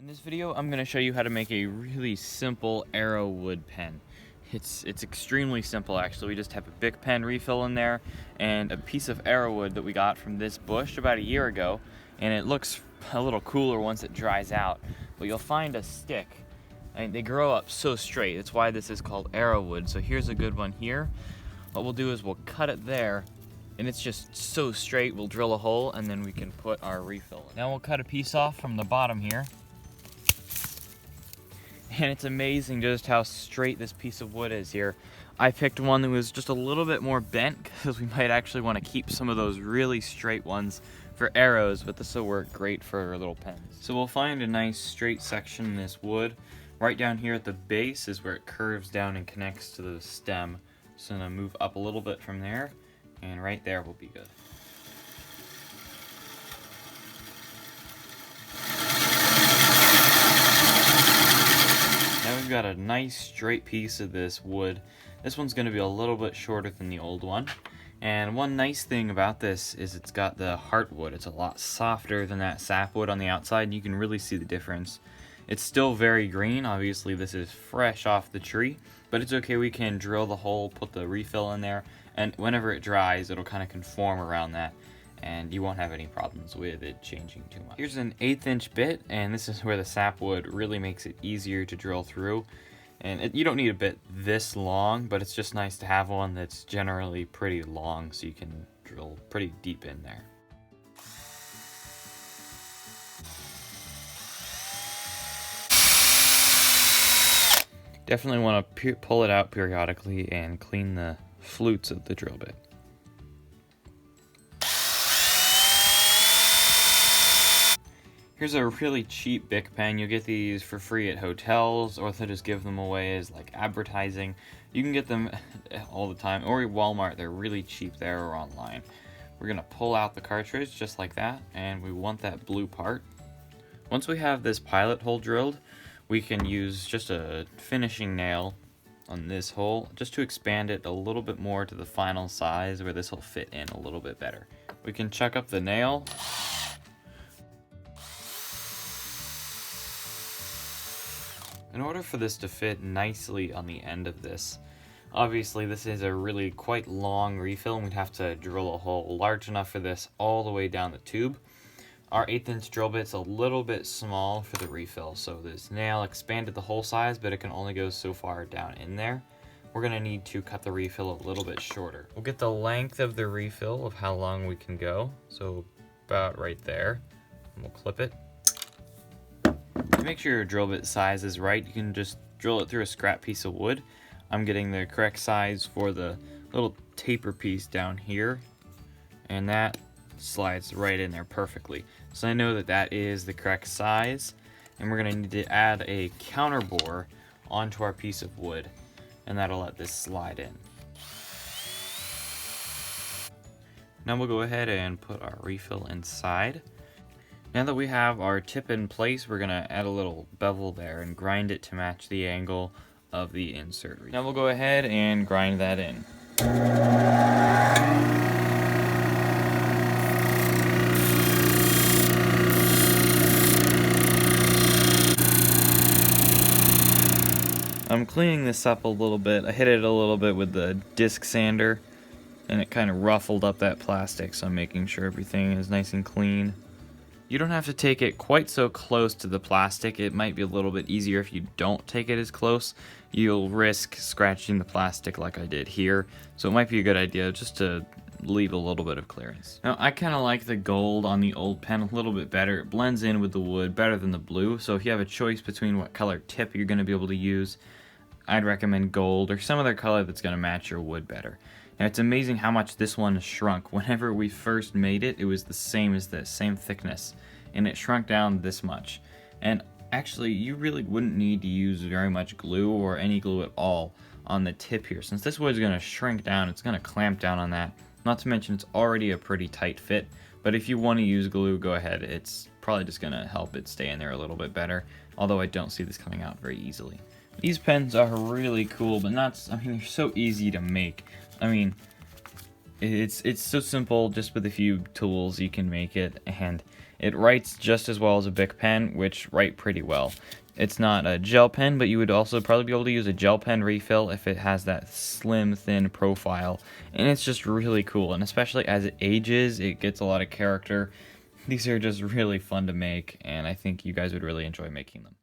In this video, I'm going to show you how to make a really simple ARROWOOD pen. It's extremely simple actually. We just have a BIC pen refill in there and a piece of ARROWOOD that we got from this bush about a year ago, and it looks a little cooler once it dries out. But you'll find a stick, and they grow up so straight. That's why this is called ARROWOOD. So here's a good one here. What we'll do is we'll cut it there, and it's just so straight. We'll drill a hole and then we can put our refill in. Now we'll cut a piece off from the bottom here. And it's amazing just how straight this piece of wood is here. I picked one that was just a little bit more bent because we might actually want to keep some of those really straight ones for arrows, but this will work great for little pens. So we'll find a nice straight section in this wood. Right down here at the base is where it curves down and connects to the stem. So I'm gonna move up a little bit from there, and right there will be good. Now we've got a nice straight piece of this wood. This one's going to be a little bit shorter than the old one. And one nice thing about this is it's got the heartwood. It's a lot softer than that sapwood on the outside. You can really see the difference. It's still very green. Obviously this is fresh off the tree, but it's okay. We can drill the hole, put the refill in there, and whenever it dries, it'll kind of conform around that, and you won't have any problems with it changing too much. Here's an 1/8 inch bit, and this is where the sapwood really makes it easier to drill through. And you don't need a bit this long, but it's just nice to have one that's generally pretty long so you can drill pretty deep in there. Definitely want to pull it out periodically and clean the flutes of the drill bit. Here's a really cheap BIC pen. You'll get these for free at hotels, or they'll just give them away as like advertising. You can get them all the time, or at Walmart. They're really cheap there or online. We're gonna pull out the cartridge just like that, and we want that blue part. Once we have this pilot hole drilled, we can use just a finishing nail on this hole just to expand it a little bit more to the final size where this will fit in a little bit better. We can chuck up the nail. In order for this to fit nicely on the end of this, obviously this is a really quite long refill, and we'd have to drill a hole large enough for this all the way down the tube. Our 1/8 inch drill bit's a little bit small for the refill, so this nail expanded the hole size, but it can only go so far down in there. We're gonna need to cut the refill a little bit shorter. We'll get the length of the refill of how long we can go, so about right there, and we'll clip it. To make sure your drill bit size is right, you can just drill it through a scrap piece of wood. I'm getting the correct size for the little taper piece down here, and that slides right in there perfectly. So I know that that is the correct size, and we're going to need to add a counter bore onto our piece of wood, and that'll let this slide in. Now we'll go ahead and put our refill inside. Now that we have our tip in place, we're going to add a little bevel there and grind it to match the angle of the insert. Now we'll go ahead and grind that in. I'm cleaning this up a little bit. I hit it a little bit with the disc sander, and it kind of ruffled up that plastic, so I'm making sure everything is nice and clean. You don't have to take it quite so close to the plastic. It might be a little bit easier if you don't take it as close. You'll risk scratching the plastic like I did here, so it might be a good idea just to leave a little bit of clearance. Now, I kind of like the gold on the old pen a little bit better. It blends in with the wood better than the blue, so if you have a choice between what color tip you're going to be able to use, I'd recommend gold or some other color that's going to match your wood better. Now, it's amazing how much this one shrunk. Whenever we first made it, it was the same as this, same thickness, and it shrunk down this much. And actually, you really wouldn't need to use very much glue or any glue at all on the tip here. Since this wood's going to shrink down, it's going to clamp down on that. Not to mention, it's already a pretty tight fit, but if you want to use glue, go ahead. It's probably just going to help it stay in there a little bit better, although I don't see this coming out very easily. These pens are really cool, but they're so easy to make. I mean, it's so simple. Just with a few tools you can make it, and It writes just as well as a BIC pen, which write pretty well. It's not a gel pen, but you would also probably be able to use a gel pen refill if it has that slim, thin profile. And it's just really cool, and especially as it ages, it gets a lot of character. These are just really fun to make, and I think you guys would really enjoy making them.